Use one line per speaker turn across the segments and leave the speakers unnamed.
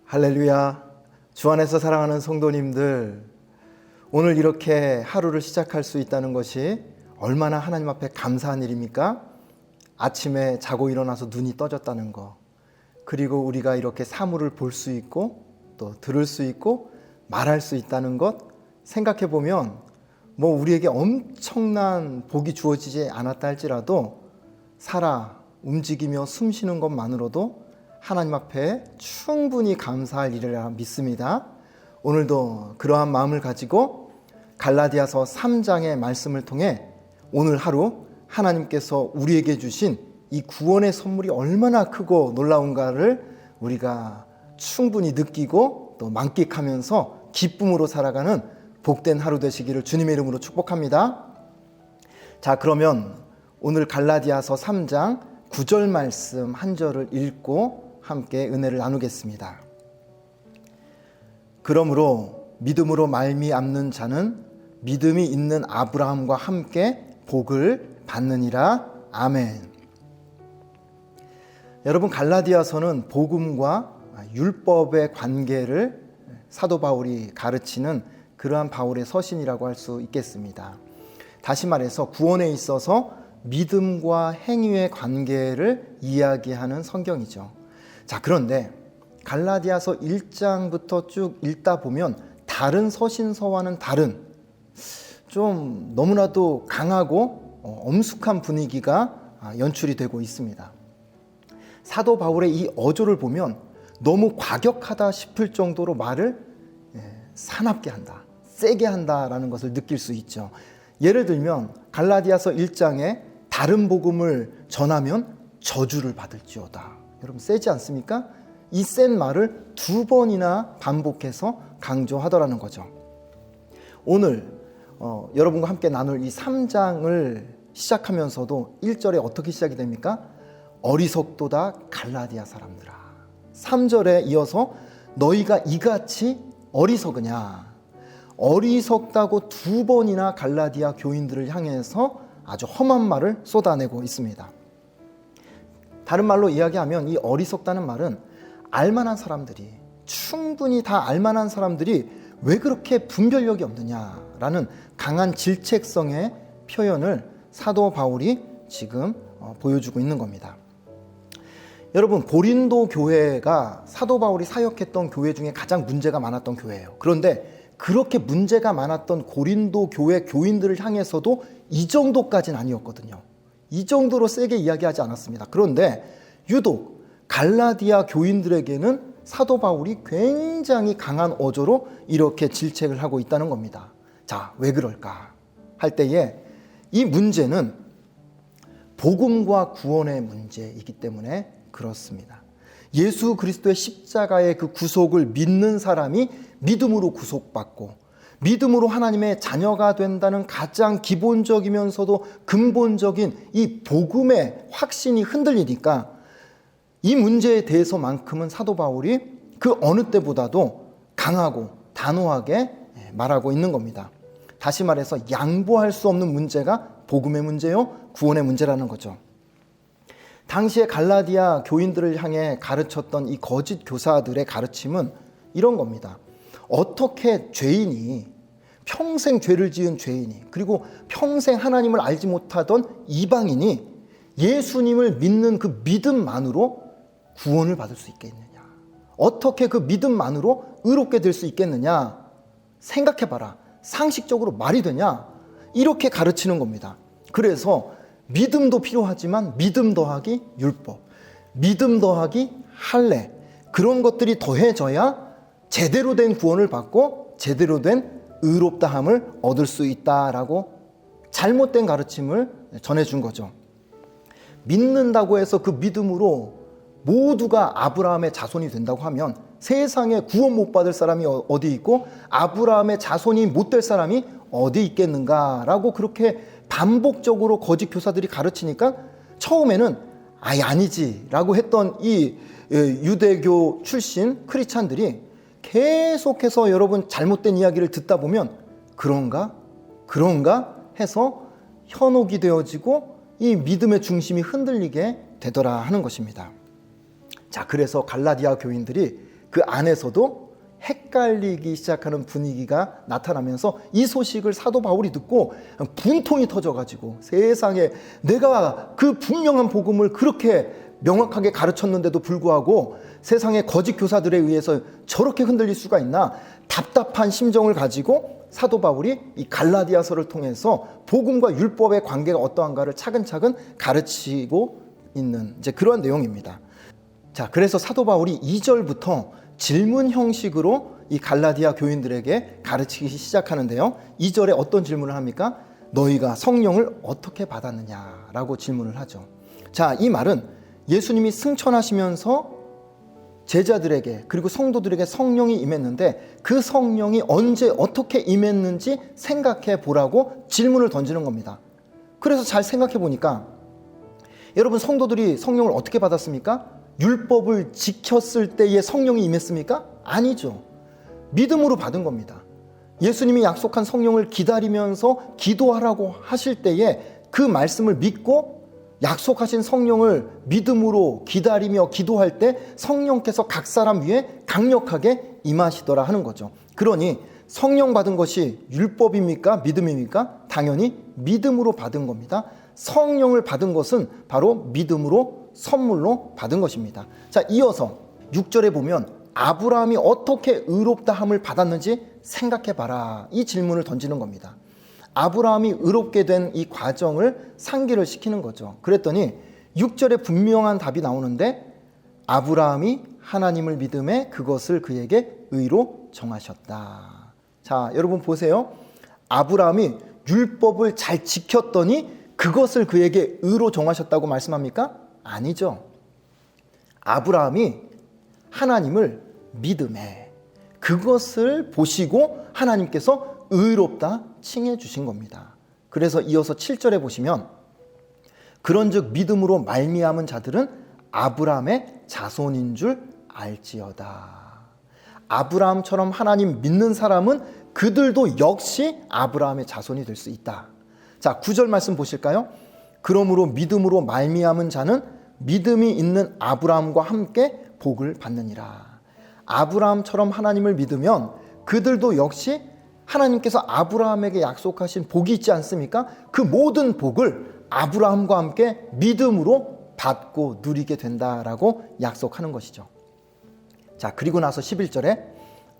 할렐루야. 주 안에서 사랑하는 성도님들, 오늘 이렇게 하루를 시작할 수 있다는 것이 얼마나 하나님 앞에 감사한 일입니까? 아침에 자고 일어나서 눈이 떠졌다는 거, 그리고 우리가 이렇게 사물을 볼 수 있고 또 들을 수 있고 말할 수 있다는 것 생각해 보면 우리에게 엄청난 복이 주어지지 않았다 할지라도 살아 움직이며 숨 쉬는 것만으로도 하나님 앞에 충분히 감사할 일이라 믿습니다. 오늘도 그러한 마음을 가지고 갈라디아서 3장의 말씀을 통해 오늘 하루 하나님께서 우리에게 주신 이 구원의 선물이 얼마나 크고 놀라운가를 우리가 충분히 느끼고 또 만끽하면서 기쁨으로 살아가는 복된 하루 되시기를 주님의 이름으로 축복합니다. 자, 그러면 오늘 갈라디아서 3장 9절 말씀 한 절을 읽고 함께 은혜를 나누겠습니다. 그러므로 믿음으로 말미암는 자는 믿음이 있는 아브라함과 함께 복을 받느니라. 아멘. 여러분, 갈라디아서는 복음과 율법의 관계를 사도 바울이 가르치는 그러한 바울의 서신이라고 할 수 있겠습니다. 다시 말해서 구원에 있어서 믿음과 행위의 관계를 이야기하는 성경이죠. 자, 그런데 갈라디아서 1장부터 쭉 읽다 보면 다른 서신서와는 다른 좀 너무나도 강하고 엄숙한 분위기가 연출이 되고 있습니다. 사도 바울의 이 어조를 보면 너무 과격하다 싶을 정도로 말을 사납게 한다, 세게 한다라는 것을 느낄 수 있죠. 예를 들면 갈라디아서 1장에 다른 복음을 전하면 저주를 받을지어다. 여러분, 세지 않습니까? 이 센 말을 2번이나 반복해서 강조하더라는 거죠. 오늘 여러분과 함께 나눌 이 3장을 시작하면서도 1절에 어떻게 시작이 됩니까? 어리석도다 갈라디아 사람들아. 3절에 이어서 너희가 이같이 어리석으냐. 어리석다고 2번이나 갈라디아 교인들을 향해서 아주 험한 말을 쏟아내고 있습니다. 다른 말로 이야기하면 이 어리석다는 말은 알만한 사람들이, 충분히 다 알만한 사람들이 왜 그렇게 분별력이 없느냐라는 강한 질책성의 표현을 사도 바울이 지금 보여주고 있는 겁니다. 여러분, 고린도 교회가 사도 바울이 사역했던 교회 중에 가장 문제가 많았던 교회예요. 그런데 그렇게 문제가 많았던 고린도 교회 교인들을 향해서도 이 정도까지는 아니었거든요. 이 정도로 세게 이야기하지 않았습니다. 그런데 유독 갈라디아 교인들에게는 사도 바울이 굉장히 강한 어조로 이렇게 질책을 하고 있다는 겁니다. 자, 왜 그럴까 할 때에 이 문제는 복음과 구원의 문제이기 때문에 그렇습니다. 예수 그리스도의 십자가의 그 구속을 믿는 사람이 믿음으로 구속받고 믿음으로 하나님의 자녀가 된다는 가장 기본적이면서도 근본적인 이 복음의 확신이 흔들리니까 이 문제에 대해서만큼은 사도 바울이 그 어느 때보다도 강하고 단호하게 말하고 있는 겁니다. 다시 말해서 양보할 수 없는 문제가 복음의 문제요, 구원의 문제라는 거죠. 당시에 갈라디아 교인들을 향해 가르쳤던 이 거짓 교사들의 가르침은 이런 겁니다. 어떻게 죄인이, 평생 죄를 지은 죄인이, 그리고 평생 하나님을 알지 못하던 이방인이 예수님을 믿는 그 믿음만으로 구원을 받을 수 있겠느냐, 어떻게 그 믿음만으로 의롭게 될 수 있겠느냐, 생각해봐라, 상식적으로 말이 되냐, 이렇게 가르치는 겁니다. 그래서 믿음도 필요하지만 믿음 더하기 율법, 믿음 더하기 할례, 그런 것들이 더해져야 제대로 된 구원을 받고 제대로 된 의롭다함을 얻을 수 있다라고 잘못된 가르침을 전해준 거죠. 믿는다고 해서 그 믿음으로 모두가 아브라함의 자손이 된다고 하면 세상에 구원 못 받을 사람이 어디 있고 아브라함의 자손이 못 될 사람이 어디 있겠는가라고 그렇게 반복적으로 거짓 교사들이 가르치니까 처음에는 아니지 라고 했던 이 유대교 출신 크리스찬들이 계속해서 여러분 잘못된 이야기를 듣다 보면 그런가 해서 현혹이 되어지고 이 믿음의 중심이 흔들리게 되더라 하는 것입니다. 자, 그래서 갈라디아 교인들이 그 안에서도 헷갈리기 시작하는 분위기가 나타나면서 이 소식을 사도 바울이 듣고 분통이 터져가지고 세상에 내가 그 분명한 복음을 그렇게 명확하게 가르쳤는데도 불구하고 세상의 거짓 교사들에 의해서 저렇게 흔들릴 수가 있나 답답한 심정을 가지고 사도 바울이 이 갈라디아서를 통해서 복음과 율법의 관계가 어떠한가를 차근차근 가르치고 있는 이제 그러한 내용입니다. 자, 그래서 사도 바울이 2절부터 질문 형식으로 이 갈라디아 교인들에게 가르치기 시작하는데요. 2절에 어떤 질문을 합니까? 너희가 성령을 어떻게 받았느냐라고 질문을 하죠. 자, 이 말은 예수님이 승천하시면서 제자들에게 그리고 성도들에게 성령이 임했는데 그 성령이 언제 어떻게 임했는지 생각해 보라고 질문을 던지는 겁니다. 그래서 잘 생각해 보니까 여러분, 성도들이 성령을 어떻게 받았습니까? 율법을 지켰을 때에 성령이 임했습니까? 아니죠. 믿음으로 받은 겁니다. 예수님이 약속한 성령을 기다리면서 기도하라고 하실 때에 그 말씀을 믿고 약속하신 성령을 믿음으로 기다리며 기도할 때 성령께서 각 사람 위에 강력하게 임하시더라 하는 거죠. 그러니 성령 받은 것이 율법입니까? 믿음입니까? 당연히 믿음으로 받은 겁니다. 성령을 받은 것은 바로 믿음으로 선물로 받은 것입니다. 자, 이어서 6절에 보면 아브라함이 어떻게 의롭다함을 받았는지 생각해봐라, 이 질문을 던지는 겁니다. 아브라함이 의롭게 된 이 과정을 상기를 시키는 거죠. 그랬더니 6절에 분명한 답이 나오는데 아브라함이 하나님을 믿음에 그것을 그에게 의로 정하셨다. 자, 여러분 보세요. 아브라함이 율법을 잘 지켰더니 그것을 그에게 의로 정하셨다고 말씀합니까? 아니죠. 아브라함이 하나님을 믿음에 그것을 보시고 하나님께서 의롭다 칭해 주신 겁니다. 그래서 이어서 7절에 보시면 그런즉 믿음으로 말미암은 자들은 아브라함의 자손인 줄 알지어다. 아브라함처럼 하나님 믿는 사람은 그들도 역시 아브라함의 자손이 될 수 있다. 자, 9절 말씀 보실까요? 그러므로 믿음으로 말미암은 자는 믿음이 있는 아브라함과 함께 복을 받느니라. 아브라함처럼 하나님을 믿으면 그들도 역시 하나님께서 아브라함에게 약속하신 복이 있지 않습니까? 그 모든 복을 아브라함과 함께 믿음으로 받고 누리게 된다라고 약속하는 것이죠. 자, 그리고 나서 11절에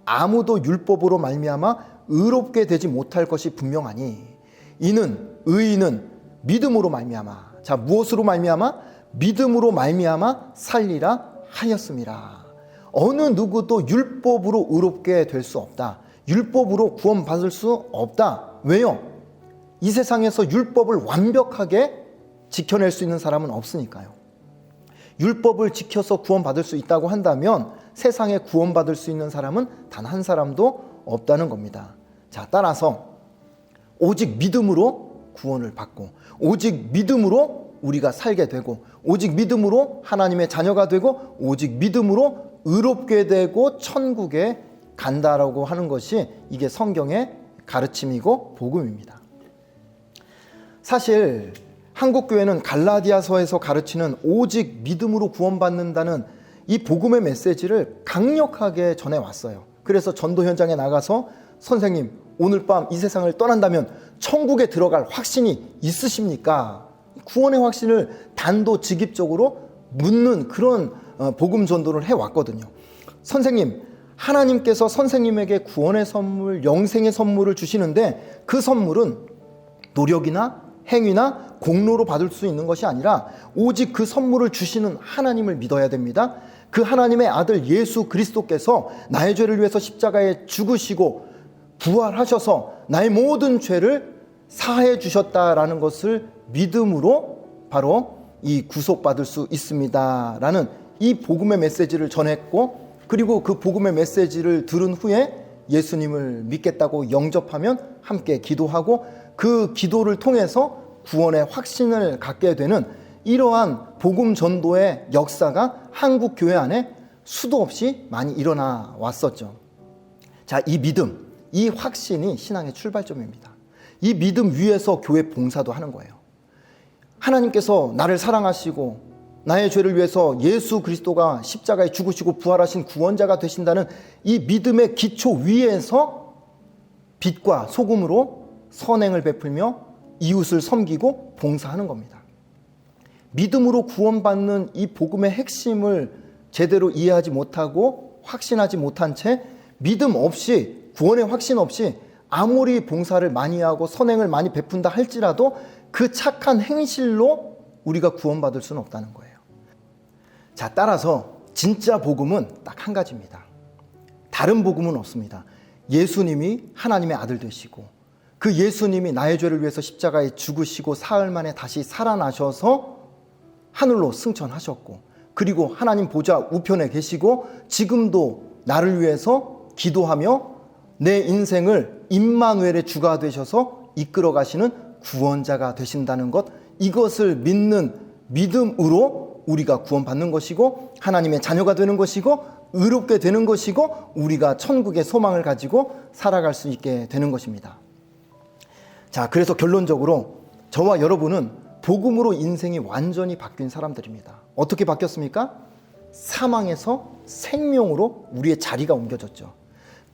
아무도 율법으로 말미암아 의롭게 되지 못할 것이 분명하니 이는 의인은 믿음으로 말미암아. 자, 무엇으로 말미암아? 믿음으로 말미암아 살리라 하였음이라. 어느 누구도 율법으로 의롭게 될 수 없다. 율법으로 구원받을 수 없다. 왜요? 이 세상에서 율법을 완벽하게 지켜낼 수 있는 사람은 없으니까요. 율법을 지켜서 구원받을 수 있다고 한다면 세상에 구원받을 수 있는 사람은 단 한 사람도 없다는 겁니다. 자, 따라서 오직 믿음으로 구원을 받고 오직 믿음으로 우리가 살게 되고 오직 믿음으로 하나님의 자녀가 되고 오직 믿음으로 의롭게 되고 천국에 간다라고 하는 것이 이게 성경의 가르침이고 복음입니다. 사실 한국교회는 갈라디아서에서 가르치는 오직 믿음으로 구원받는다는 이 복음의 메시지를 강력하게 전해왔어요. 그래서 전도 현장에 나가서 선생님, 오늘 밤 이 세상을 떠난다면 천국에 들어갈 확신이 있으십니까? 구원의 확신을 단도직입적으로 묻는 그런 복음 전도를 해왔거든요. 선생님, 하나님께서 선생님에게 구원의 선물, 영생의 선물을 주시는데 그 선물은 노력이나 행위나 공로로 받을 수 있는 것이 아니라 오직 그 선물을 주시는 하나님을 믿어야 됩니다. 그 하나님의 아들 예수 그리스도께서 나의 죄를 위해서 십자가에 죽으시고 부활하셔서 나의 모든 죄를 사해 주셨다라는 것을 믿음으로 바로 이 구속받을 수 있습니다라는 이 복음의 메시지를 전했고, 그리고 그 복음의 메시지를 들은 후에 예수님을 믿겠다고 영접하면 함께 기도하고 그 기도를 통해서 구원의 확신을 갖게 되는 이러한 복음 전도의 역사가 한국 교회 안에 수도 없이 많이 일어나 왔었죠. 자, 이 믿음, 이 확신이 신앙의 출발점입니다. 이 믿음 위에서 교회 봉사도 하는 거예요. 하나님께서 나를 사랑하시고 나의 죄를 위해서 예수 그리스도가 십자가에 죽으시고 부활하신 구원자가 되신다는 이 믿음의 기초 위에서 빛과 소금으로 선행을 베풀며 이웃을 섬기고 봉사하는 겁니다. 믿음으로 구원받는 이 복음의 핵심을 제대로 이해하지 못하고 확신하지 못한 채 믿음 없이, 구원의 확신 없이 아무리 봉사를 많이 하고 선행을 많이 베푼다 할지라도 그 착한 행실로 우리가 구원받을 수는 없다는 거예요. 자, 따라서 진짜 복음은 딱 한 가지입니다. 다른 복음은 없습니다. 예수님이 하나님의 아들 되시고 그 예수님이 나의 죄를 위해서 십자가에 죽으시고 사흘 만에 다시 살아나셔서 하늘로 승천하셨고, 그리고 하나님 보좌 우편에 계시고 지금도 나를 위해서 기도하며 내 인생을 임마누엘의 주가 되셔서 이끌어 가시는 구원자가 되신다는 것, 이것을 믿는 믿음으로 우리가 구원받는 것이고 하나님의 자녀가 되는 것이고 의롭게 되는 것이고 우리가 천국의 소망을 가지고 살아갈 수 있게 되는 것입니다. 자, 그래서 결론적으로 저와 여러분은 복음으로 인생이 완전히 바뀐 사람들입니다. 어떻게 바뀌었습니까? 사망에서 생명으로 우리의 자리가 옮겨졌죠.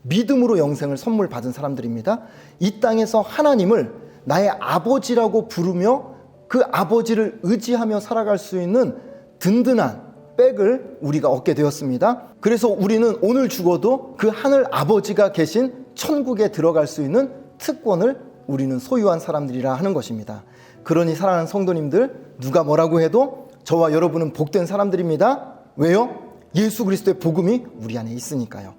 믿음으로 영생을 선물 받은 사람들입니다. 이 땅에서 하나님을 나의 아버지라고 부르며 그 아버지를 의지하며 살아갈 수 있는 든든한 백을 우리가 얻게 되었습니다. 그래서 우리는 오늘 죽어도 그 하늘 아버지가 계신 천국에 들어갈 수 있는 특권을 우리는 소유한 사람들이라 하는 것입니다. 그러니 사랑하는 성도님들, 누가 뭐라고 해도 저와 여러분은 복된 사람들입니다. 왜요? 예수 그리스도의 복음이 우리 안에 있으니까요.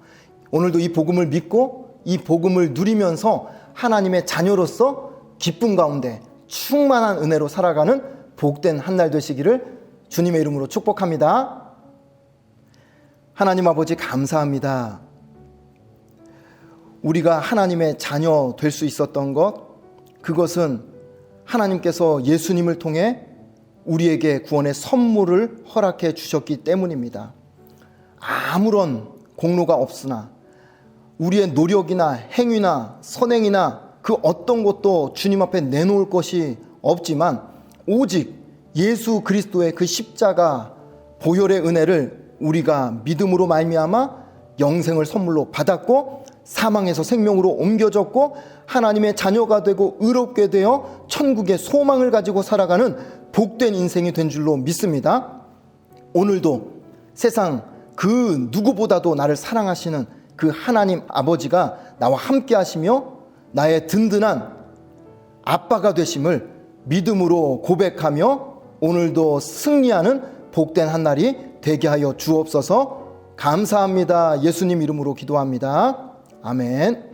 오늘도 이 복음을 믿고 이 복음을 누리면서 하나님의 자녀로서 기쁨 가운데 충만한 은혜로 살아가는 복된 한 날 되시기를 주님의 이름으로 축복합니다. 하나님 아버지 감사합니다. 우리가 하나님의 자녀 될 수 있었던 것, 그것은 하나님께서 예수님을 통해 우리에게 구원의 선물을 허락해 주셨기 때문입니다. 아무런 공로가 없으나 우리의 노력이나 행위나 선행이나 그 어떤 것도 주님 앞에 내놓을 것이 없지만 오직 예수 그리스도의 그 십자가 보혈의 은혜를 우리가 믿음으로 말미암아 영생을 선물로 받았고 사망에서 생명으로 옮겨졌고 하나님의 자녀가 되고 의롭게 되어 천국의 소망을 가지고 살아가는 복된 인생이 된 줄로 믿습니다. 오늘도 세상 그 누구보다도 나를 사랑하시는 그 하나님 아버지가 나와 함께 하시며 나의 든든한 아빠가 되심을 믿음으로 고백하며 오늘도 승리하는 복된 한 날이 되게 하여 주옵소서. 감사합니다. 예수님 이름으로 기도합니다. 아멘.